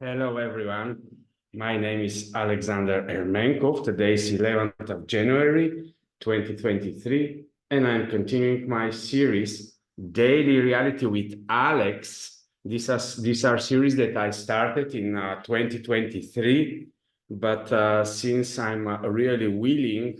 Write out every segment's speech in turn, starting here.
Hello, everyone. My name is Alexander Ermenkov. Today is 11th of January, 2023, and I'm continuing my series, Daily Reality with Alex. These are series that I started in 2023, but since I'm really willing,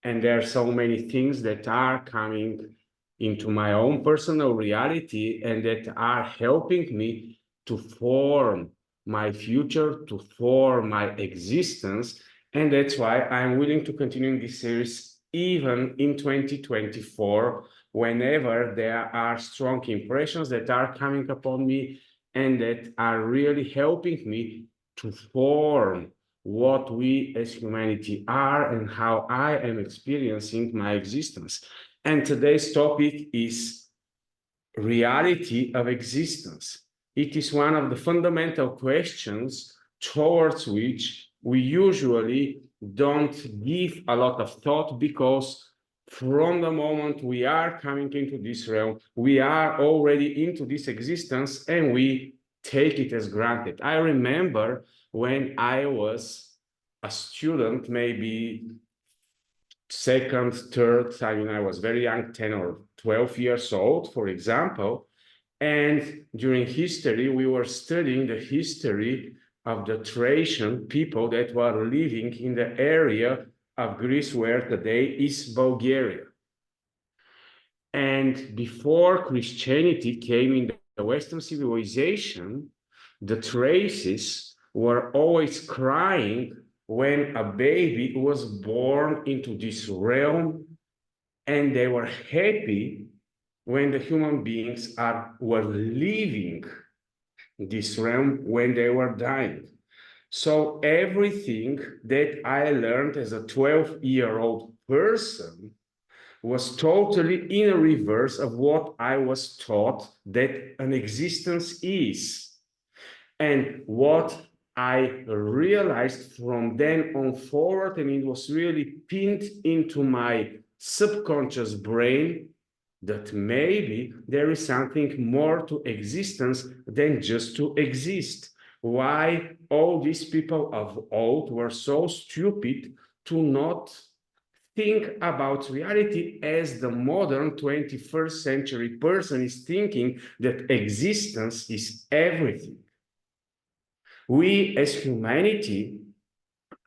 and there are so many things that are coming into my own personal reality and that are helping me to form my future, to form my existence. And that's why I'm willing to continue this series even in 2024, whenever there are strong impressions that are coming upon me and that are really helping me to form what we as humanity are and how I am experiencing my existence. And today's topic is reality of existence. It is one of the fundamental questions towards which we usually don't give a lot of thought, because from the moment we are coming into this realm, we are already into this existence and we take it as granted. I remember when I was a student, maybe second, third, I mean, I was very young, 10 or 12 years old, for example. And during history, we were studying the history of the Thracian people that were living in the area of Greece where today is Bulgaria. And before Christianity came in the Western civilization, the Thraces were always crying when a baby was born into this realm, and they were happy when the human beings were leaving this realm, when they were dying. So everything that I learned as a 12-year-old person was totally in reverse of what I was taught that an existence is. And what I realized from then on forward, and it was really pinned into my subconscious brain, that maybe there is something more to existence than just to exist. Why all these people of old were so stupid to not think about reality as the modern 21st century person is thinking, that existence is everything. We as humanity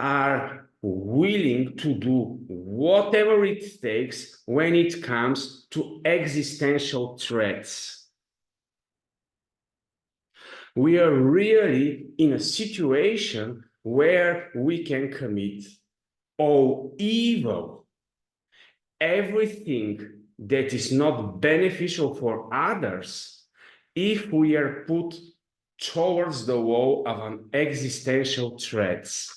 are willing to do whatever it takes when it comes to existential threats. We are really in a situation where we can commit all evil, everything that is not beneficial for others, if we are put towards the wall of an existential threats.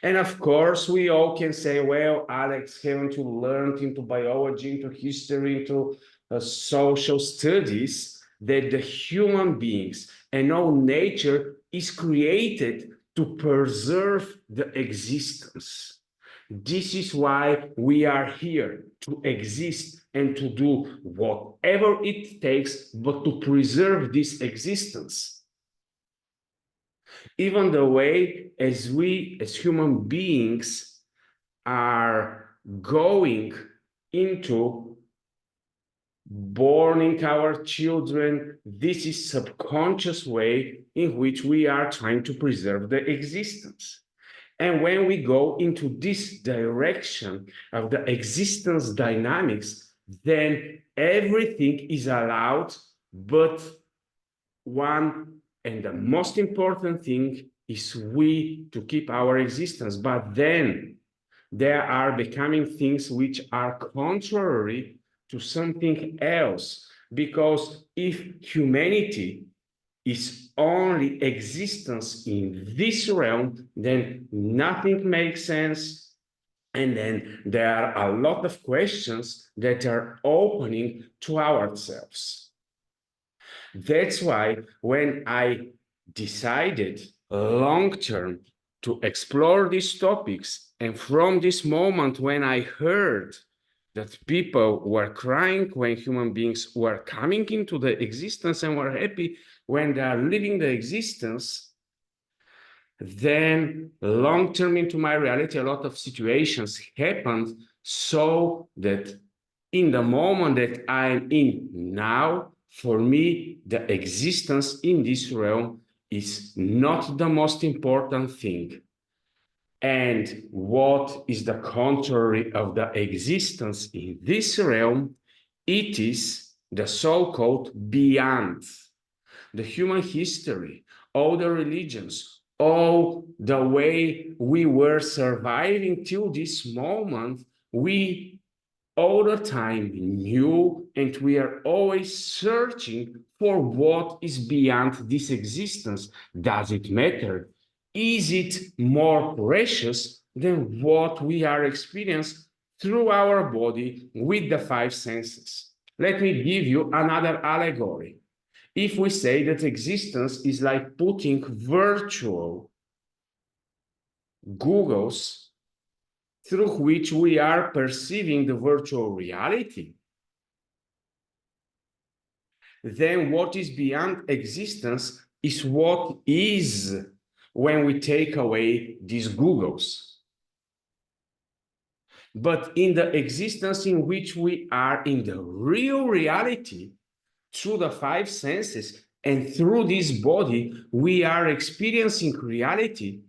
And of course, we all can say, well, Alex, haven't you learned into biology, into history, into social studies, that the human beings and all nature is created to preserve the existence? This is why we are here, to exist and to do whatever it takes, but to preserve this existence. Even the way as we as human beings are going into borning our children, this is subconscious way in which we are trying to preserve the existence. And when we go into this direction of the existence dynamics, then everything is allowed, but one and the most important thing is we to keep our existence. But then there are becoming things which are contrary to something else, because if humanity is only existence in this realm, then nothing makes sense. And then there are a lot of questions that are opening to ourselves. That's why when I decided long term to explore these topics, and from this moment when I heard that people were crying when human beings were coming into the existence and were happy when they are living the existence, then long-term into my reality, a lot of situations happened so that in the moment that I'm in now, for me, the existence in this realm is not the most important thing. And what is the contrary of the existence in this realm? It is the so-called beyond. The human history, all the religions, all the way we were surviving till this moment, we all the time new, and we are always searching for what is beyond this existence. Does it matter? Is it more precious than what we are experiencing through our body with the five senses? Let me give you another allegory. If we say that existence is like putting virtual Googles through which we are perceiving the virtual reality, then what is beyond existence is what is when we take away these Googles. But in the existence in which we are in the real reality, through the five senses and through this body, we are experiencing reality.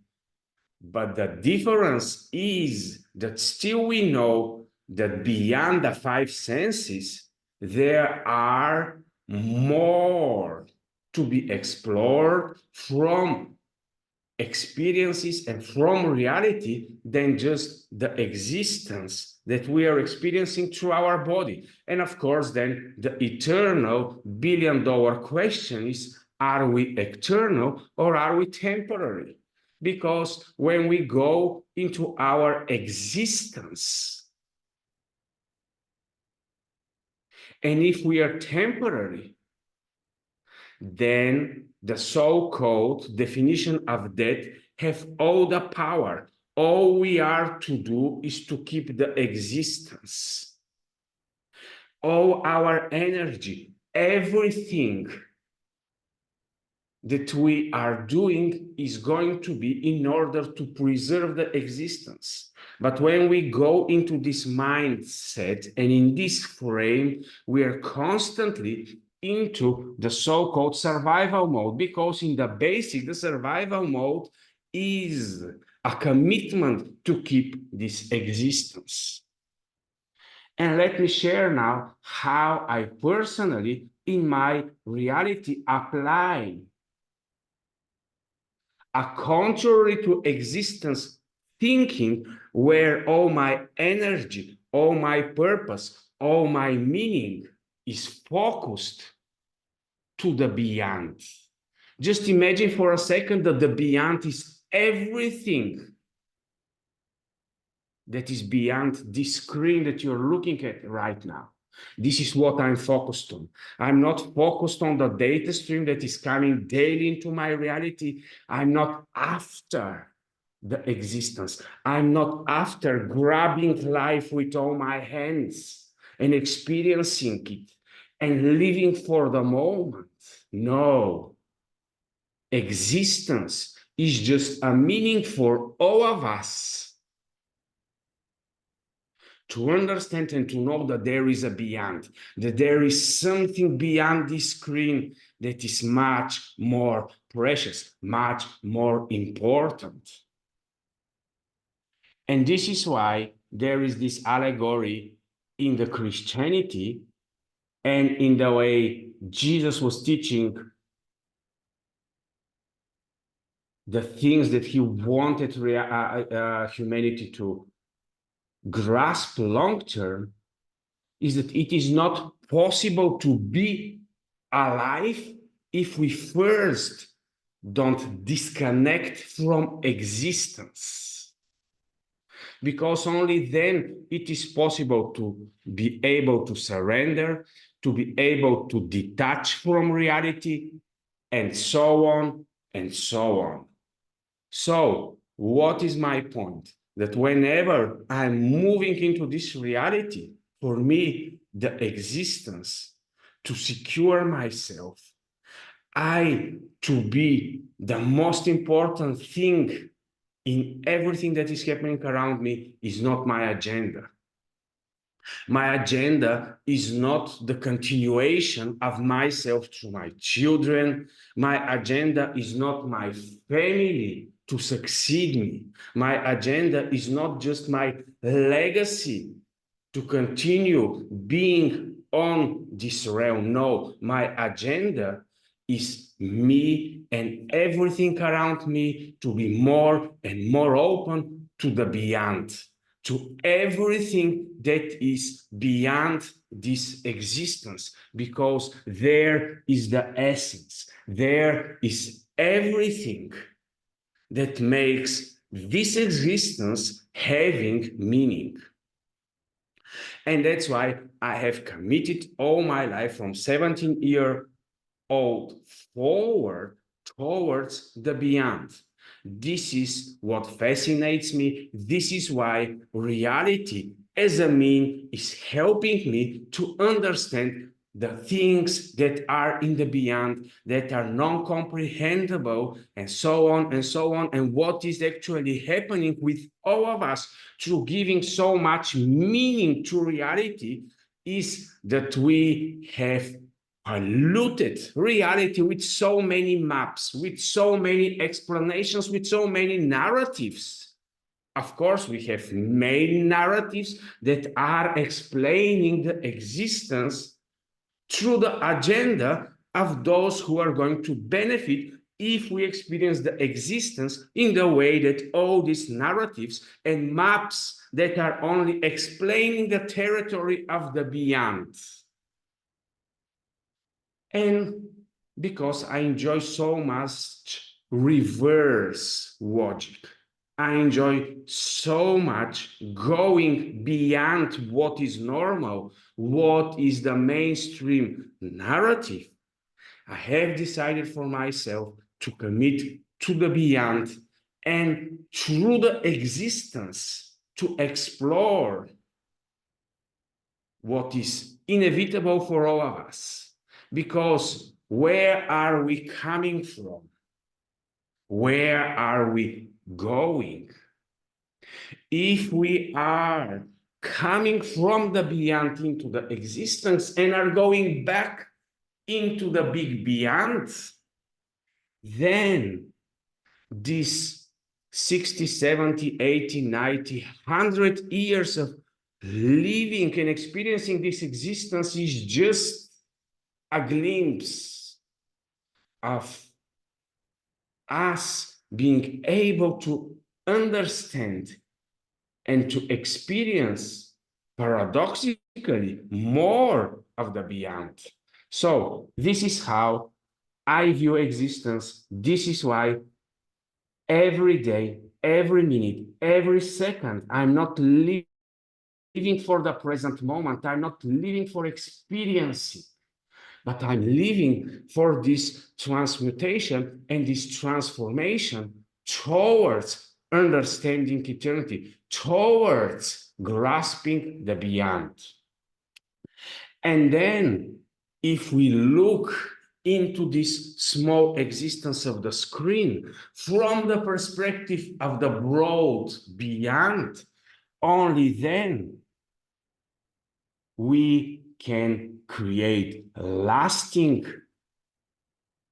But the difference is that still we know that beyond the five senses, there are more to be explored from experiences and from reality than just the existence that we are experiencing through our body. And of course, then the eternal billion-dollar question is, are we eternal or are we temporary? Because when we go into our existence, and if we are temporary, then the so-called definition of death have all the power. All we are to do is to keep the existence. All our energy, everything that we are doing is going to be in order to preserve the existence. But when we go into this mindset and in this frame, we are constantly into the so-called survival mode, because in the basic, the survival mode is a commitment to keep this existence. And let me share now how I personally, in my reality, apply a contrary to existence thinking, where all my energy, all my purpose, all my meaning is focused to the beyond. Just imagine for a second that the beyond is everything that is beyond this screen that you're looking at right now. This is what I'm focused on. I'm not focused on the data stream that is coming daily into my reality. I'm not after the existence. I'm not after grabbing life with all my hands and experiencing it and living for the moment. No. Existence is just a meaning for all of us to understand and to know that there is a beyond, that there is something beyond this screen that is much more precious, much more important. And this is why there is this allegory in the Christianity and in the way Jesus was teaching the things that he wanted humanity to grasp long-term, is that it is not possible to be alive if we first don't disconnect from existence. Because only then it is possible to be able to surrender, to be able to detach from reality, and so on and so on. So, what is my point? That whenever I'm moving into this reality, for me, the existence to secure myself, to be the most important thing in everything that is happening around me is not my agenda. My agenda is not the continuation of myself through my children. My agenda is not my family to succeed me. My agenda is not just my legacy to continue being on this realm. No, my agenda is me and everything around me to be more and more open to the beyond, to everything that is beyond this existence, because there is the essence, there is everything that makes this existence having meaning. And that's why I have committed all my life from 17-year-old forward towards the beyond. This is what fascinates me. This is why reality as a mean is helping me to understand the things that are in the beyond, that are non-comprehensible, and so on and so on, and what is actually happening with all of us through giving so much meaning to reality is that we have polluted reality with so many maps, with so many explanations, with so many narratives. Of course, we have many narratives that are explaining the existence through the agenda of those who are going to benefit if we experience the existence in the way that all these narratives and maps that are only explaining the territory of the beyond. And because I enjoy so much reverse logic, I enjoy so much going beyond what is normal, what is the mainstream narrative. I have decided for myself to commit to the beyond and through the existence to explore what is inevitable for all of us. Because where are we coming from? Where are we going? If we are coming from the beyond into the existence and are going back into the big beyond, then this 60, 70, 80, 90, 100 years of living and experiencing this existence is just a glimpse of us being able to understand and to experience paradoxically more of the beyond. So this is how I view existence. This is why every day, every minute, every second, I'm not living for the present moment. I'm not living for experiencing, but I'm living for this transmutation and this transformation towards understanding eternity, towards grasping the beyond. And then, if we look into this small existence of the screen from the perspective of the broad beyond, only then we can create lasting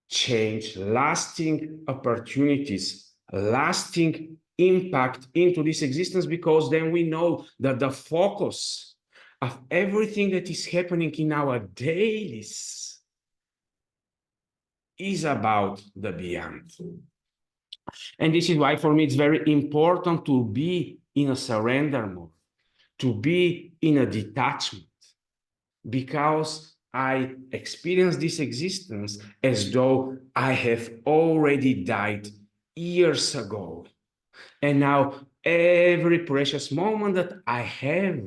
change, lasting opportunities, lasting impact into this existence, because then we know that the focus of everything that is happening in our dailies is about the beyond. And this is why for me it's very important to be in a surrender mode, to be in a detachment, because I experience this existence as though I have already died years ago. And now every precious moment that I have,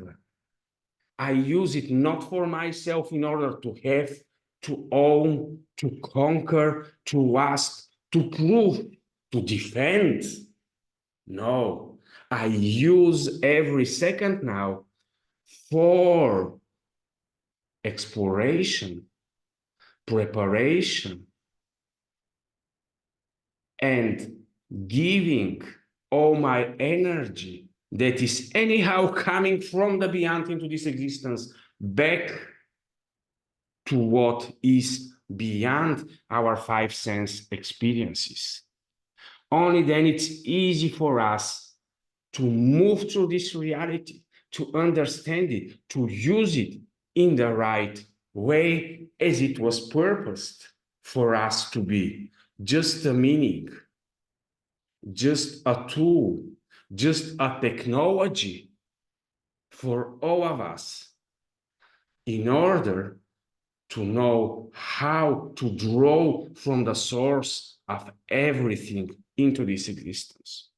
I use it not for myself in order to have, to own, to conquer, to ask, to prove, to defend. No, I use every second now for exploration, preparation, and giving all my energy that is anyhow coming from the beyond into this existence back to what is beyond our five sense experiences. Only then it's easy for us to move through this reality, to understand it, to use it in the right way as it was purposed for us to be. Just a meaning, just a tool, just a technology for all of us in order to know how to draw from the source of everything into this existence.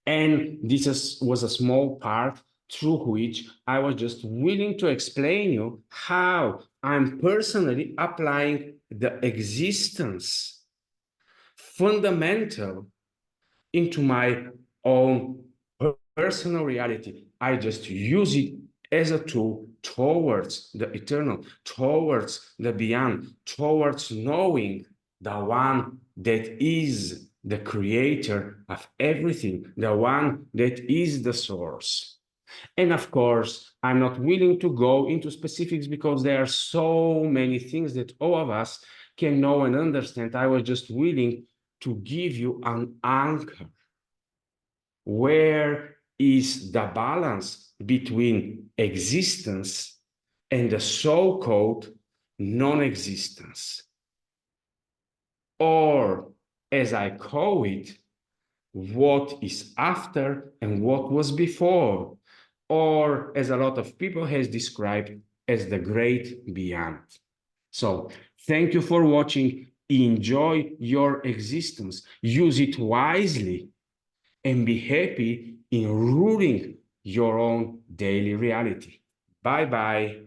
And this was a small part through which I was just willing to explain you how I'm personally applying the existence fundamental into my own personal reality. I just use it as a tool towards the eternal, towards the beyond, towards knowing the one that is the creator of everything, the one that is the source. And of course, I'm not willing to go into specifics because there are so many things that all of us can know and understand. I was just willing to give you an anchor. Where is the balance between existence and the so-called non-existence? Or, as I call it, what is after and what was before? Or, as a lot of people has described, as the great beyond. So, thank you for watching. Enjoy your existence. Use it wisely and be happy in ruling your own daily reality. Bye-bye.